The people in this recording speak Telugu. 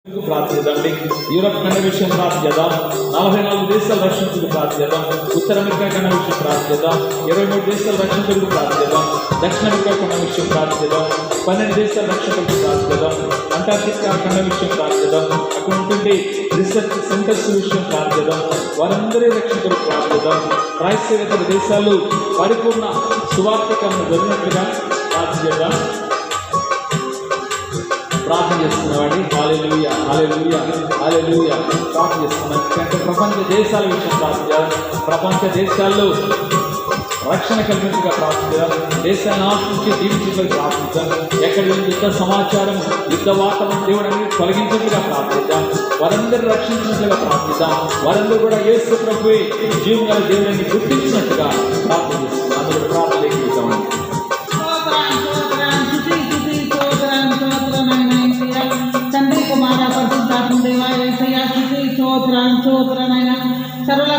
ప్రార్థిద్దామండి. యూరప్ ఖండ విషయం ప్రార్థిద్దాం. 44 దేశాల రక్షణకు ప్రార్థిద్దాం. ఉత్తర అమెరికా ఖండ విషయం ప్రార్థిద్దాం. 23 దేశాల రక్షణకు ప్రార్థిద్దాం. దక్షిణ అమెరికా ఖండ విషయం ప్రార్థిద్దాం. 12 దేశాల రక్షణకు ప్రార్థిద్దాం. అంటార్కిటికా ఖండ విషయం ప్రార్థిద్దాం. అక్కడ ఉంటుంది రీసెర్చ్ సెంటర్స్ విషయం ప్రార్థిద్దాం. వారందరి రక్షణకు ప్రార్థిద్దాం. క్రైస్తవేతర దేశాలు పరిపూర్ణ సువార్తికరణ జరిగినట్లుగా ప్రార్థిద్దాం. ప్రార్థన చేస్తున్నవాడి హల్లెలూయా హల్లెలూయా హల్లెలూయా ప్రార్థన చేస్తున్నాం. ఎందుకంటే ప్రపంచ దేశాల విషయం ప్రార్థించాలి. ప్రపంచ దేశాల్లో రక్షణ కల్పించగా ప్రార్థించాలి. దేశాన్ని ఆశించి జీవించగా ప్రార్థించాం. ఎక్కడ యుద్ధ సమాచారం యుద్ధ వాతావరణం దేవుడు అనేది తొలగించగా ప్రార్థిద్దాం. వారందరూ రక్షించినట్లుగా ప్రార్థిద్దాం. వారందరూ కూడా యేసు ప్రభువే జీవం గల దేవుడిని గుర్తించినట్టుగా ప్రార్థన చేస్తున్నాం. అందరూ ప్రార్థన చేద్దామండి. తండ్రి కుమార పరిశుద్ధాత్మ దేవా యేసయ్యా స్తుతి స్తోత్రం సర్వ